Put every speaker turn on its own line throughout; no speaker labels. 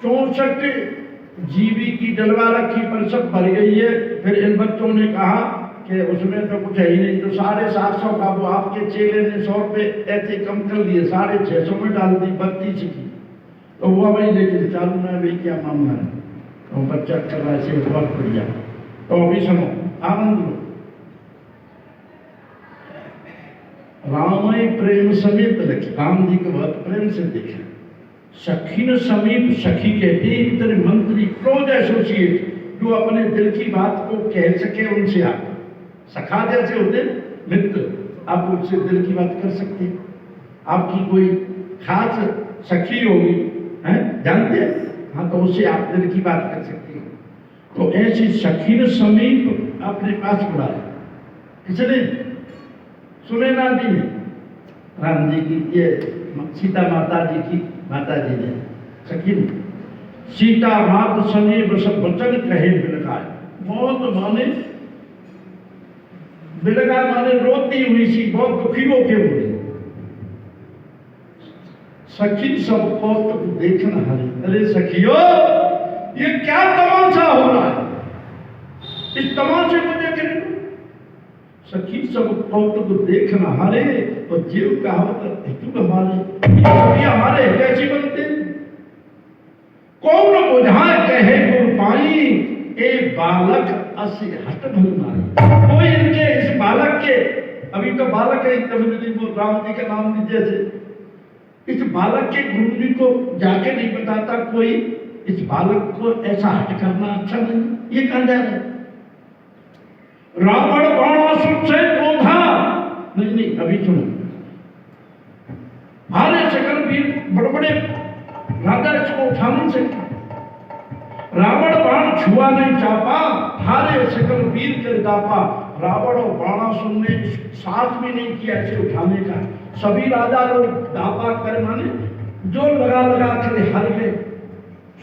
64 GB की डलवा रखी पर सब भर गई है। फिर इन बच्चों ने कहा कि उसमें तो कुछ है ही नहीं, तो 750 का वो आपके चेले ने 100 रुपये ऐसे कम कर दिए, 650 में डाल दी 32 की। तो हुआ भाई, लेकिन चालू ना भाई क्या मामला है, तो बच्चा कर रहा है, बहुत बढ़िया। तो अभी सुनो, आनंद लो। रामाय प्रेम समेत लिखे, राम जी को बहुत प्रेम से देखे। सखी न समीप, सखी कहते हैं एक तरह मंत्री, क्लोज एसोसिएट, जो अपने दिल की बात को कह सके उनसे। आप सखा जैसे होते मित्र, आप उनसे दिल की बात कर सकते हैं। आपकी कोई खास सखी होगी, हैं जानते हैं, हाँ, तो उससे आप दिल की बात कर सकते हैं। तो ऐसी सखी न समीप अपने पास बुलाया, इसलिए सुने ना जी ने, राम जी की, ये सीता माता जी की माता जी ने सखी ने, सीता मात समीप सब वचन कहे बिलगाए। बहुत माने बिलगाए माने रोती हुई सी, बहुत दुखी होके बोली, सखी सब कौतुक देखना हरे। अरे सखियो, ये क्या तमाशा हो रहा है, इस तमाशे को देखने को। सखी सब कौतुक देखना हरे, तो जीव कहावत हेतु हमारे, हमारे कैसी बनते। कौन बुझाए कहे गुर पाई, ए बालक असी हट भल मारी। कोई इनके इस बालक के, अभी तो बालक है, तमिल वो राम जी का नाम लीजिए से, इस बालक के गुरु जी को जाके नहीं बताता कोई, इस बालक को ऐसा हट करना अच्छा नहीं, ये कहां जा रहा है। रावण बाणासुर से क्रोधा, नहीं, अभी सुनो, हारे सकल वीर बड़े बड़े राजा इसको उठा नहीं सकते। रावण बाण छुआ नहीं चापा, हारे सकल वीर कर दापा। रावण और बाणासुर ने साथ भी नहीं किया इसे उठाने का। सभी राजा लोग दापा कर माने जो लगा कर हर गए।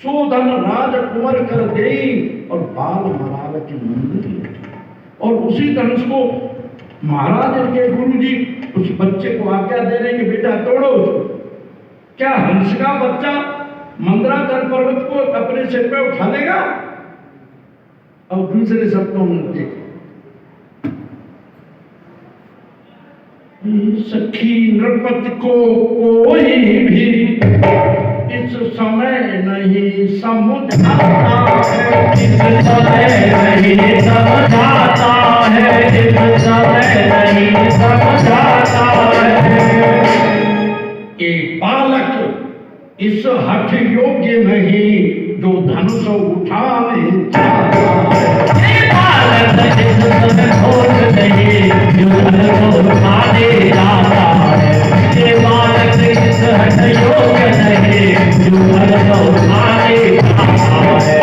सोधन राजकुंवर कर दे, और बाल मराल के मंदिर, और उसी धनुष को महाराज के गुरु जी उस बच्चे को आज्ञा दे रहे कि बेटा तोड़ो उसको। क्या हंस का बच्चा मंदराचल पर्वत को अपने सिर पे उठा लेगा। और दूसरे शब्दों में देखो, सखी नृपति को कोई भी इस समय नहीं समझाता है, इस समय नहीं समझाता है, इस समय नहीं समझाता है। एक बालक इस हठ योग्य नहीं, जो धनुष उठाने चाहता है। बालक इस समय होश नहीं, जो धनुष उठाने जाता है। ये बालक इस हठ योग्य नहीं, जो धनुष उठाने जाता है।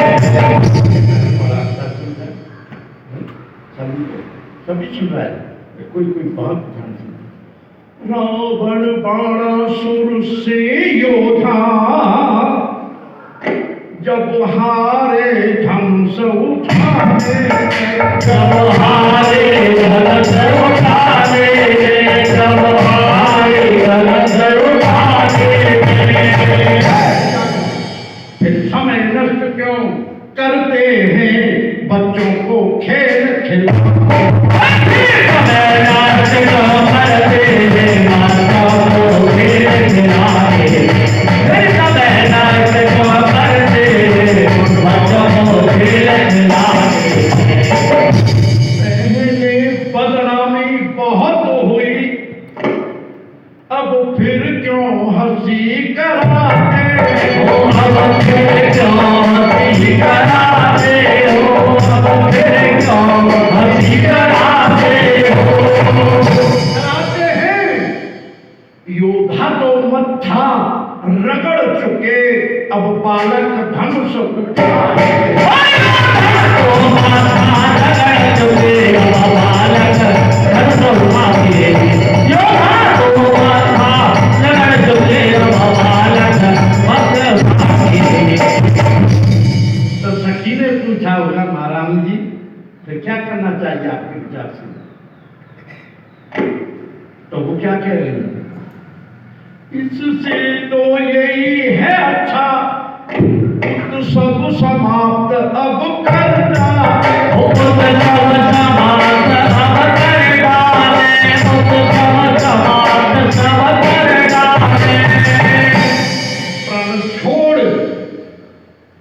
सभी सुन रहा है, कोई बहुत ध्यान से। रावण बाणासुर से योधा, जब हारे धनुष उठाने, जब हारे धनुष उठाने, जब हारे धनुष उठाने। फिर समय नष्ट क्यों करते हैं, बच्चों को खेल खिलाते। बदनामी बहुत हुई, अब फिर क्यों हंसी कराते हो, अब फिर क्यों हंसी कराते हो, अब फिर क्यों हंसी कराते हो। कराते हैं, योद्धा तो मत्था रगड़ चुके, अब बालक धनुष उठाए। तो सखी ने पूछा होगा महाराज जी, तो क्या करना चाहिए आपके विचार से। तो वो क्या कह रहे हैं, इससे तो यही है अच्छा सब समाप्त अब कर डाले,
मुख सब समाप्त अब कर डाले, मुख सब समाप्त सब कर डाले।
प्राण छोड़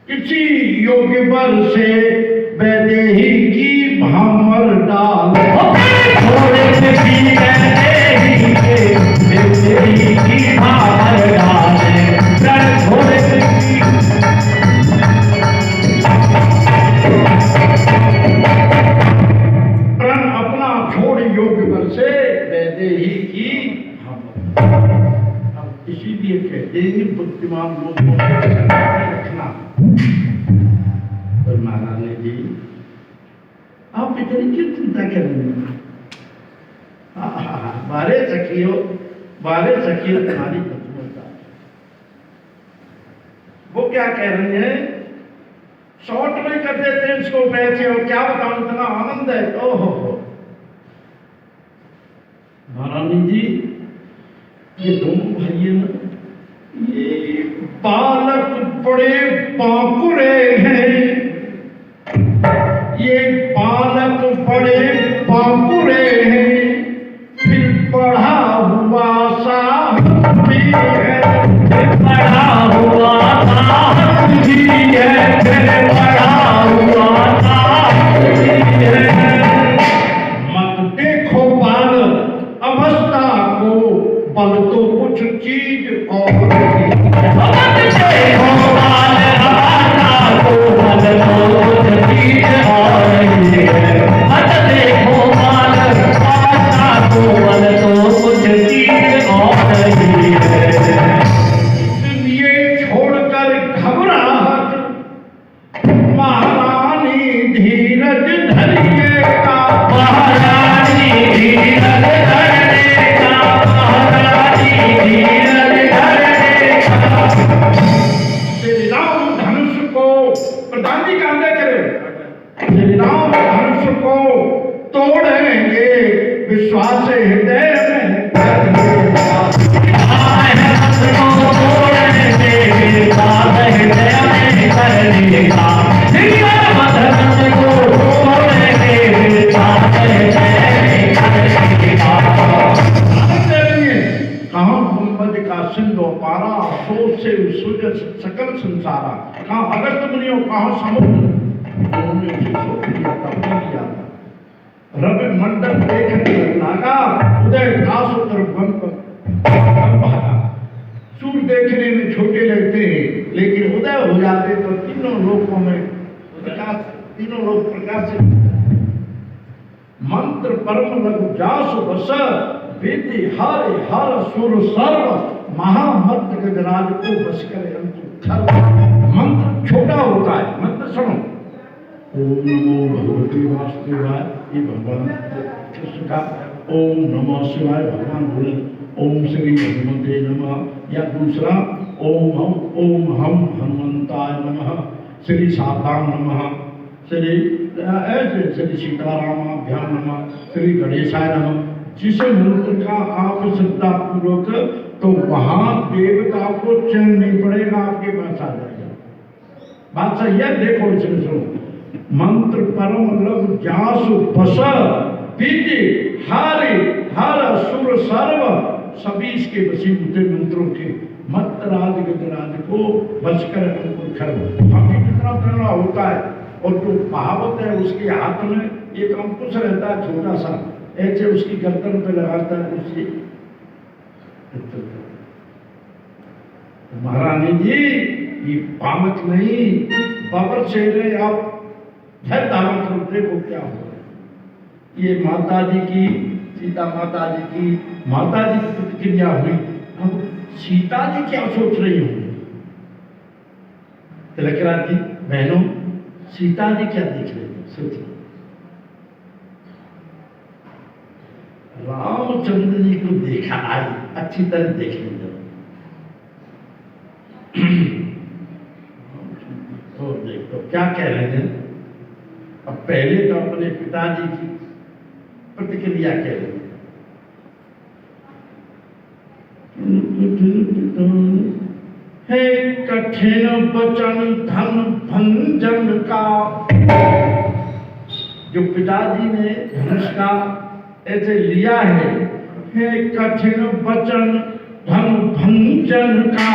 इसी योग्य बल से वैदेही की भामर डाल,
छोड़ की वैदेही के वैदेही की भामर डाले, प्रण छोड़ की
प्रण अपना छोड़ योग्य बल से वैदेही की भामर। अब इसीलिए कहते हैं बुद्धिमान लोगों को रखना। तो महारानी जी आप इतनी क्यों चिंता कर रही हैं? बारे सखियो तुम्हारी बुद्धिमत्ता। वो क्या कह रही है? शॉर्ट में कर देते हैं इसको पैसे, और क्या बताऊं इतना आनंद है। ओहो महारानी जी ये दोनों भाई है ना, ये बालक बड़े बांकुरे हैं, ये बालक बड़े बांकुरे हैं, फिर पढ़ा हुआ साहस भी है,
पढ़ा हुआ साहस भी है, फिर पढ़ा हुआ साहस भी है।
मत देखो बाल अवस्था को, बल तो कुछ चीज और
मत देखो बाल अवस्था को, बल तो कुछ चीज और है। मत देखो बाल अवस्था को, बल तो कुछ चीज और है।
इसलिए छोड़कर घबराहट महारानी धीरज धरिएगा,
महारानी धीरज धरने का, महारानी धीरज धरने का।
श्री राम धनुष को प्रधान जी का अंदर करे, श्री राम धनुष को तोड़ेंगे विश्वास हृदय में करेंगे।
आए हंस को तोड़ने से विश्वास हृदय में करने का, राम धनुष को तोड़ने से विश्वास हृदय में करने का।
कहाँ गुंबद का सिंधु पारा, सोच से सूरज सकल संसारा। कहाँ अगस्त मुनियों, कहाँ समुद्र, उन्होंने उसे सोच लिया था, पी लिया था। रवि मंडल देखने लगा, उदय दास उत्तर भागा। सूर्य देखने में छोटे लगते हैं, लेकिन उदय हो जाते तो तीनों लोकों में प्रकाश, तीनों लोग प्रकाशित। मंत्र परम लघु जासु बस, वेदी हरे हर सुर सर्व, महामंत्र गजराज को बस करे अंतु खर। मंत्र छोटा होता है, मंत्र सुनो। ओम नमो भगवते वासुदेवाय, ये भगवान कृष्ण का ओम नमः शिवाय भगवान बोले, ओम श्री हनुमते नमः। या दूसरा ओम हम हनुमंताय नमः, श्री साताम नमः, श्री ऐसे श्री सीतारामाभ्याम नमः, श्री गणेशाय नमः। जिस मंत्र का आप श्रद्धा पूर्वक, तो वहां देवता को चैन नहीं पड़ेगा, आपके पास आ जाएगा। बात सही है? देखो इसमें सुनो। मंत्र परम लघु जासु बस, विधि हारे हर सुर सर्व, सभी इसके वशीभूत मंत्रों के मत राज गजराज को बस कर अंकुर खर। अभी कितना तगड़ा होता है, और जो कहावत है उसके हाथ में एक अंकुश रहता है छोटा सा, ऐसे उसकी गर्दन पे लगाता है उसकी। महारानी जी ये पामक नहीं, बाबर शेर है। आप फिर धारण करो, देखो क्या हो। ये माता जी की, सीता माता जी की प्रतिक्रिया हुई। अब सीता जी क्या सोच रही होंगी? तिलकराज जी, बहनों, सीता जी क्या देख रही है? सोचिए। रामचंद्र जी को देखा, आई अच्छी तरह देख लीजिए। तो देखो क्या कह रहे हैं। अब पहले तो अपने पिताजी की प्रतिक्रिया कह रहे हैं। है कठिन वचन धन भंजन का। जो पिताजी ने धनुष का ऐसे लिया है कठिन वचन धन भंजन का।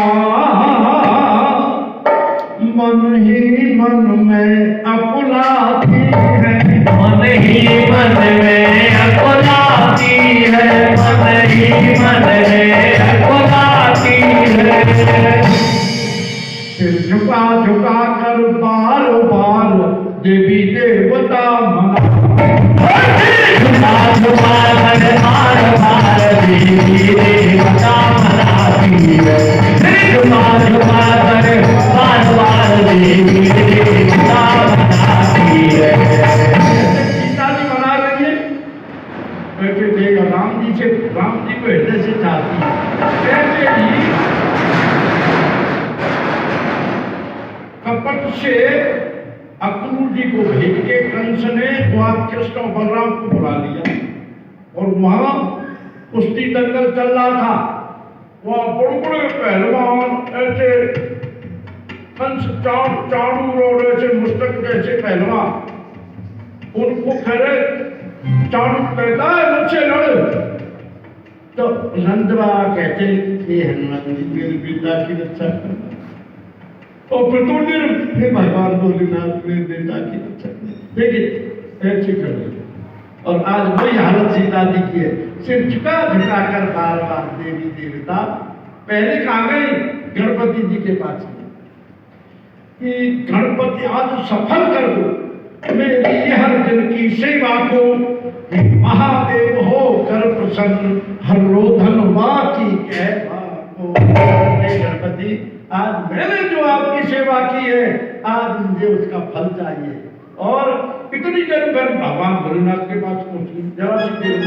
मन ही मन में अकुलाती है,
मन ही मन में अकुलाती है, मन ही मन में अकुलाती है।
सिर झुका झुका कर बार बार देवी देवता मना,
झुका झुका कर बार बार देवी देवता मनाती है। झुका झुका कर बार बार देवी देवता मनाती है।
सीता जी मना रही है, बैठे देगा राम जी को हृदय से चाहती है। ऐसे ही कपट से अक्रूर जी को भेज के कंस ने द्वार कृष्ण और बलराम को बुला लिया और वहां कुश्ती दंगल चल रहा था। वहां बड़े बड़े पहलवान ऐसे कंस चाणूर और ऐसे मुस्तक जैसे पहलवान, उनको खड़े चाणूर कहता है मुझसे लड़। तो नंदवा कहते हे हनुमान जी मेरी बेटा की रक्षा करना, और प्रतुंड हे भगवान भोलेनाथ मेरे बेटा की रक्षा करना। देखिए ऐसे कर रहे और आज वही हालत सीता जी की है। सिर झुका झुका कर बार बार देवी देवता पहले कहा गए गणपति जी के पास कि गणपति आज सफल कर दो मेरी हर दिन की सेवा को, महादेव हो कर प्रसन्न हर रो धनवा की कहवा को। गणपति आज मैंने जो आपकी सेवा की है आज मुझे उसका फल चाहिए। और इतनी देर पर भगवान भोलेनाथ के पास पहुंची, जरा सी देर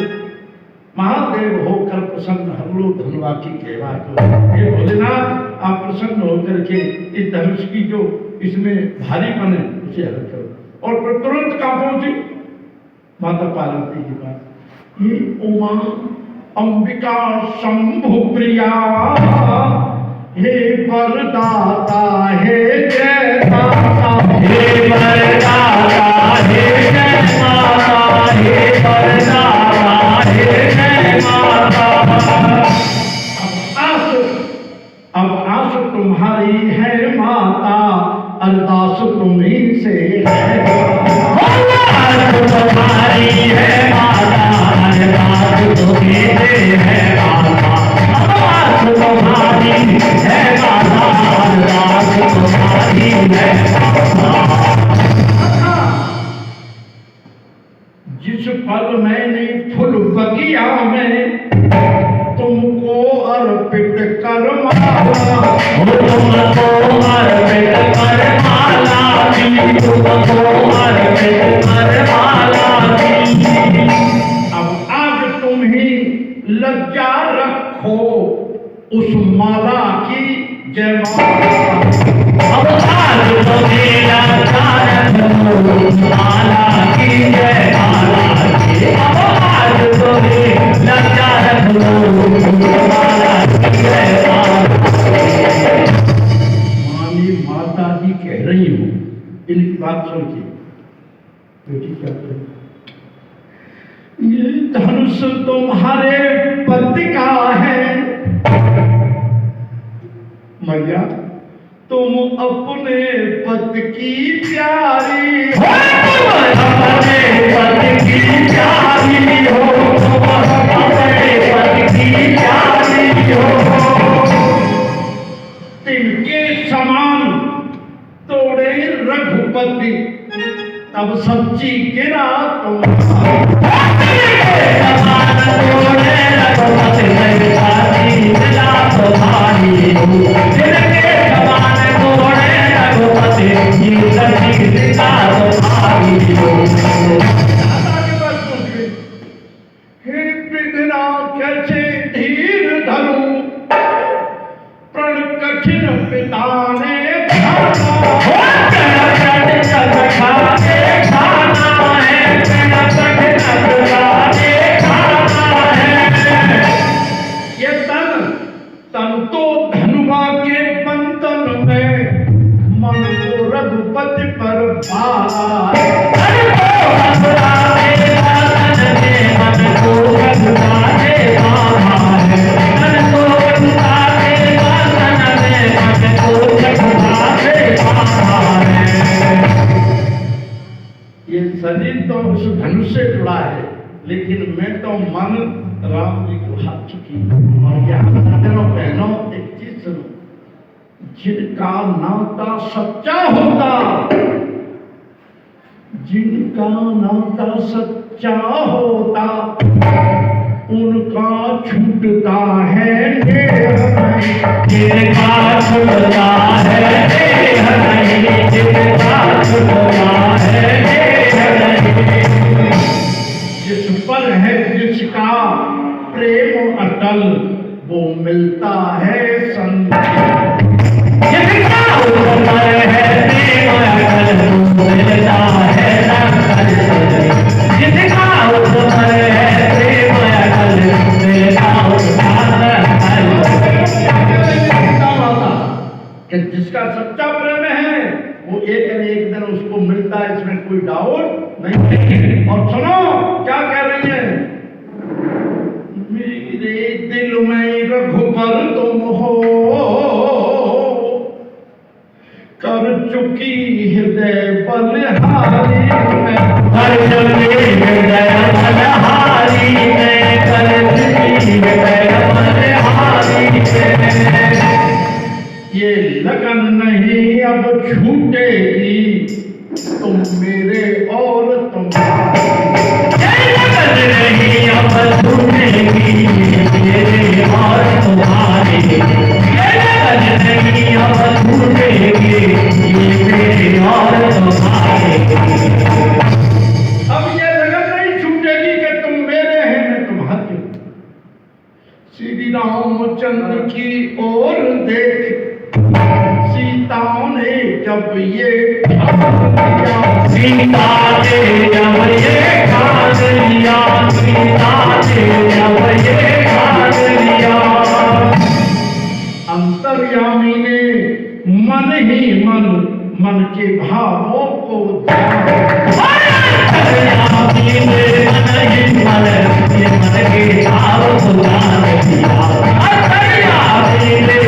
महादेव होकर प्रसन्न हर लो धनवा की कहवा को। ये भोलेनाथ आप प्रसन्न होकर के इस धनुष की जो इसमें भारी बने उसे हल करो। और फिर तुरंत कहां पहुंची? माता पार्वती के पास। ये उमा अंबिका शंभु प्रिया हे वरदाता हे जय दाता,
हे वरदाता हे जय माता, हे वरदाता हे जय माता।
अब आस तुम्हारी है माता, अरदास तुम्हीं से है।
तुम्हारी है माता, अरदास तुम्हीं से है माता। तुम्हारी है माता, अरदास तुम्हारी है माता।
जिस पल मैंने फूल बगिया में तुमको अर्पित कर माला,
तुमको अर्पित कर माला दी, तुमको अर्पित कर माला दी।
अब आज तुम ही लज्जा रखो उस माला की जय माला।
अब आज तुम्हें लज्जा रखो उस माला की जय माला की। अब आज तुम्हें लज्जा रखो उस माला की जय माला की।
मानी माता जी कह रही हूँ, इनकी बात सुन के बेटी क्या करें? ये धनुष तुम्हारे पति का है मैया, तुम अपने पति की प्यारी,
अपने पति की प्यारी हो, अपने पति की प्यारी हो।
तिनके समान तोड़े रघुपति तब सच्ची गिरा कैसे धीर धरू प्रण कठिन पिता ने ये तन तो धनुआ के बंद शरीर तो उस धनुष से जुड़ा है, लेकिन मैं तो मन राम जी को हाथ चुकी। और यहाँ सज्जनों बहनों एक चीज सुनो, जिनका नाता सच्चा होता, जिनका नाता सच्चा होता, उनका छूटता है नेह नहीं।
जिनका छूटता है नेह नहीं, जिनका छूटता है नेह नहीं।
जिस पर है जिसका प्रेम अटल, वो मिलता है संग।
जिनका ऊपर है प्रेम अटल, वो मिलता है संग। जिनका ऊपर है प्रेम अटल, मिलता
कि जिसका सच्चा प्रेम है वो एक न एक दिन उसको मिलता है, इसमें कोई डाउट नहीं। और सुनो क्या कह रही है, मेरे दिल में रघुबर तुम हो, कर चुकी हृदय बलिहारी में।
कर चुकी हृदय बलिहारी में, कर चुकी हृदय बलिहारी में।
ये लगन नहीं अब छूटेगी, तुम मेरे और तुम्हारे।
ये लगन नहीं अब छूटेगी, मेरे और तुम्हारे। ये लगन नहीं अब छूटेगी, ये मेरे और तुम्हारे।
अब ये लगन नहीं छूटेगी कि तुम मेरे हैं मैं तुम्हारे। श्री रामचंद्र की ओर देख सीता ने जब ये
सीता ने जब ये ठान लिया, सीता ने जब ये ठान लिया।
अंतर्यामी ने मन ही मन मन के भावों को
अंतर्यामी ने मन ही मन ये मन के भाव को जान दिया। अंतर्यामी ने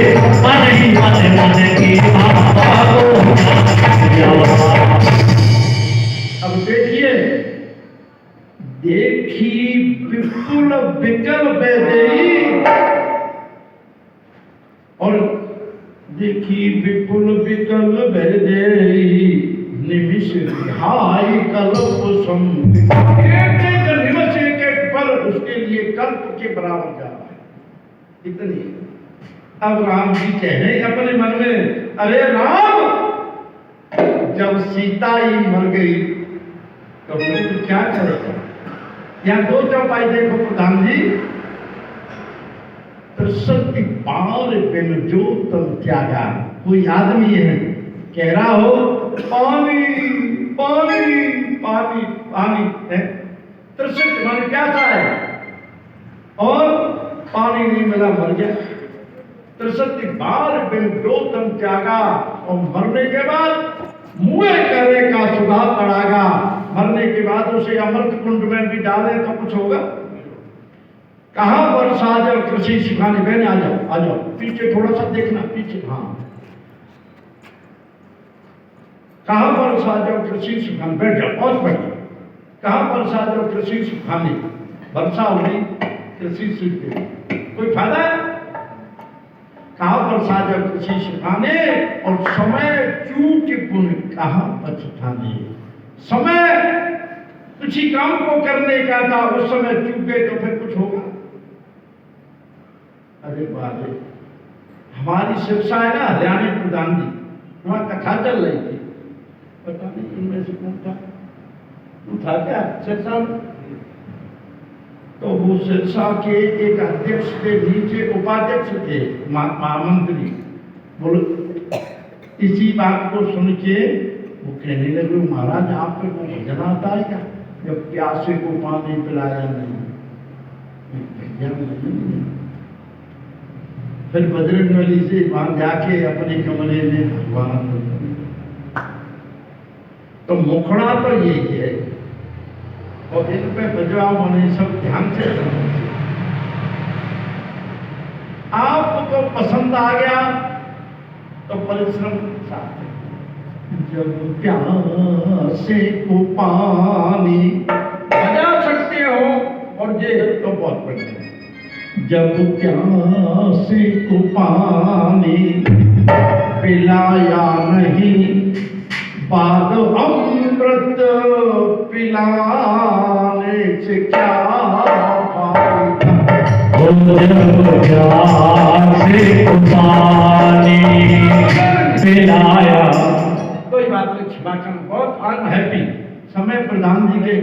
मन ही मन मन के भाव को जान दिया।
अब देखिए, देखी विपुल विकल बेदेई, और देखी विपुल विकल बेदेई, निमिष हाय कल्प सम। एक एक निमिष एक एक पल उसके लिए कल्प के बराबर जा रहा है, इतनी। अब राम जी कह रहे अपने मन में, अरे राम, जब सीता ही मर गई तो फिर तू क्या करेगा? यहाँ दो चौपाई देखो प्रधान जी, त्रिशक्ति पार बिन जो तम त्यागा। कोई आदमी है कह रहा हो पानी पानी पानी पानी है, त्रिशक्ति माने प्यासा है और पानी नहीं मिला, मर गया। त्रिशक्ति बार बिन जो तम त्यागा, और मरने के बाद मुँह करे का सुधा पड़ागा। मरने के बाद उसे अमृत कुंड में भी डाले तो कुछ होगा? कहाँ पर साजल कृषि सिखाने। बहन आ जाओ पीछे थोड़ा सा देखना, पीछे। हाँ, कहाँ पर साजल कृषि सिखाने, बैठ जाओ, बहुत बढ़िया। कहाँ पर साजल कृषि सिखाने, वर्षा हुई कृषि सीख गई, कोई फायदा है? कहाँ पर साजल कृषि सिखाने, और समय चूक पुण्य कहाँ पछताने। समय किसी काम को करने का था, उस समय चूक गए तो फिर कुछ होगा? अरे बाबे, हमारी शिक्षा है ना, हरियाणा प्रधान जी वहां कथा चल रही थी, पता नहीं इनमें से कौन था, तू था क्या शिक्षा में? तो वो शिक्षा के एक अध्यक्ष के नीचे उपाध्यक्ष थे, महामंत्री। बोलो, इसी बात को सुन के वो कहने लगे, महाराज आप पे वो भजन आता है क्या, जब प्यासे को पानी पिलाया नहीं? फिर बजरंगबली से वहां जाके अपने कमरे में भगवान, तो मुखड़ा तो यही है, और इन पे बजवाओ मने सब ध्यान से। आपको पसंद आ गया तो परिश्रम साथ, जब प्यासे को पानी बजा सकते हो और ये तो बहुत बढ़िया। जब प्यासे को पानी पिलाया नहीं, बाद अमृत पिलाने से क्या फायदा।
जब प्यासे को पानी पिलाया,
कोई बात नहीं, क्षमा करें, बहुत अनहैप्पी समय प्रधान जी के।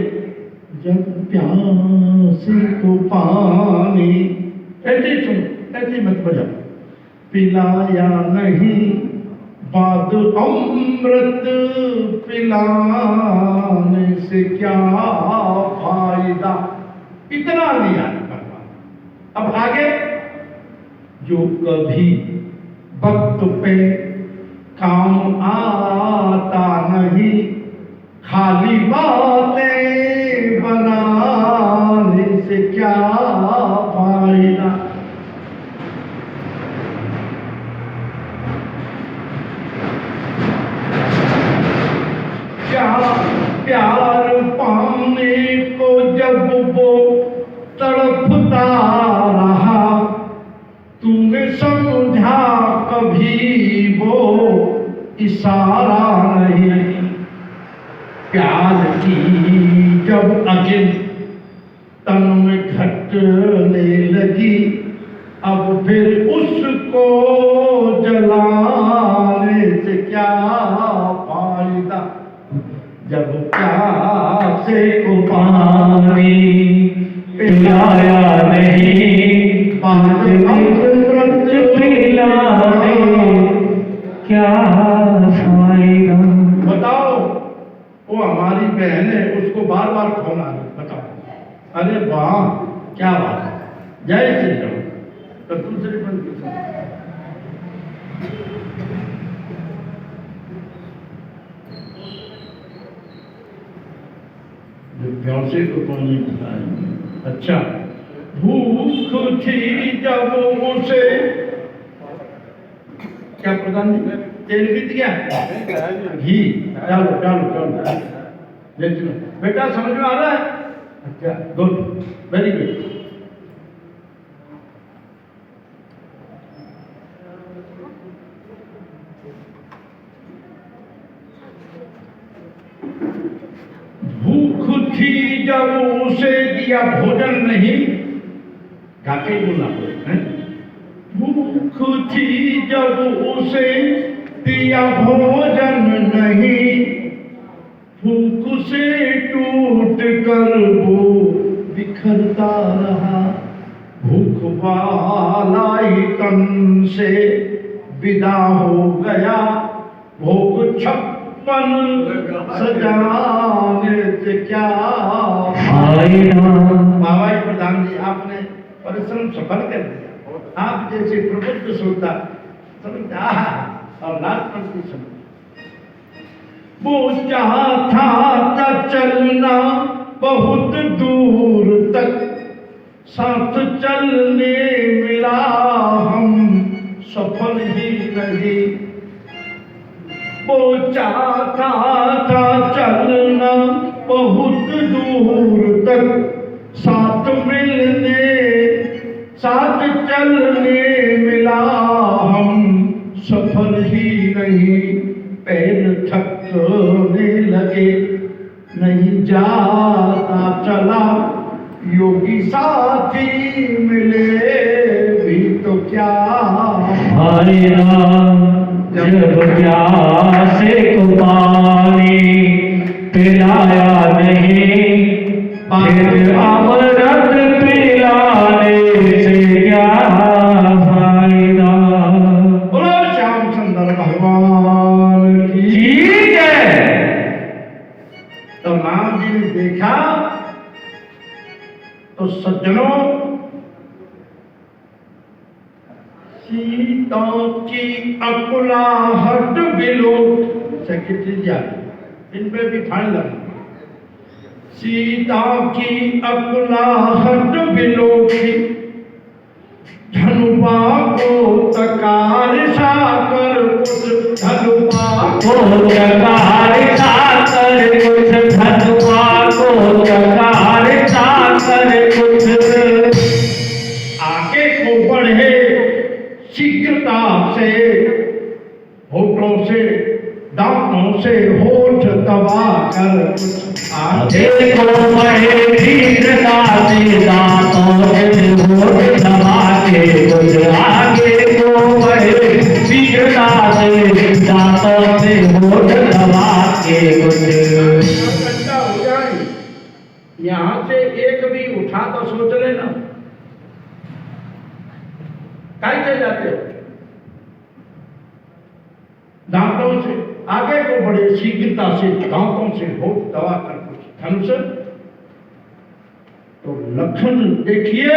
जब प्यासे को पानी, ऐसे सुन, ऐसे मत बजाओ, पिलाया नहीं, बाद अमृत पिलाने से क्या फायदा। इतना लिया भगवान। अब आगे, जो कभी वक्त पे काम आता नहीं, खाली बातें बनाने से क्या फायदा। क्या प्यार पाने को जब वो तड़पता रहा, तूने समझा कभी वो इशारा नहीं। प्यार की जब अगिन तन में घटने लगी, अब फिर उसको जलाने से क्या फायदा। जब प्यासे को पानी
पिलाया नहीं,
बाद अमृत
पिलाने क्या फायदा।
बताओ, वो हमारी बहन है, उसको बार बार फोन आ रहा, बताओ। अरे वाह, क्या बात है, जय श्री राम। तो दूसरे बंद की सुनो। जो प्यासे को पानी पिलाया। अच्छा, भूख थी जब उसे, क्या प्रधान जी, तेल बीत गया, घी डालो डालो डालो। बेटा समझ में आ रहा है? अच्छा, गुड, वेरी गुड। भूख थी जब उसे दिया भोजन नहीं, गाके बोलना है। भूख थी जब उसे दिया भोजन नहीं, भूख से टूट कर वो बिखरता रहा। भूख वाला ही तन से विदा हो गया, भोग 56 सजाने से क्या फायदा। बाबा जी प्रधान जी, आपने परिश्रम सफल कर दिया। आप जैसे प्रबुद्ध श्रोता समझा और लाजपत समझ। वो चाहता था चलना बहुत दूर तक, साथ चलने मिला हम सफल ही नहीं। वो चाहता था चलना बहुत दूर तक, साथ चलने मिला हम सफल ही नहीं। पैर थकने लगे, नहीं जाता चला, योगी साथी मिले भी तो क्या
फायदा। जब प्यासे को पानी पिलाया नहीं, फिर अमृत पिलाने से क्या फायदा।
बोलो श्याम सुंदर भगवान की।
ठीक है।
तो राम जी ने देखा तो सज्जनों, सीता की अकुलाहट बिलो, सेक्रेटरी जी इन पे भी फाइन लगा। सीता की अकुलाहट बिलो की, धनुबा को तकार साकर उस धनुबा
को चकार चाकर कुछ धनुआ को चकार चाकर कुछ
आगे को बढ़े शीघ्रता से, होठों से दांतों से होठ दबा कर कुछ आगे
को बढ़े शीघ्रता से दांतों से होठ दबा के कुछ आगे को बढ़े शीघ्रता से दांतों से होठ दबा के कुछ
घंटा हो जाए, यहाँ से एक भी उठा तो सोच लेना कैसे जाते हो। दांतों से आगे को बढ़े शीघ्रता से दांतों से होठ दबा कर कुछ ढंग से, तो लक्षण देखिए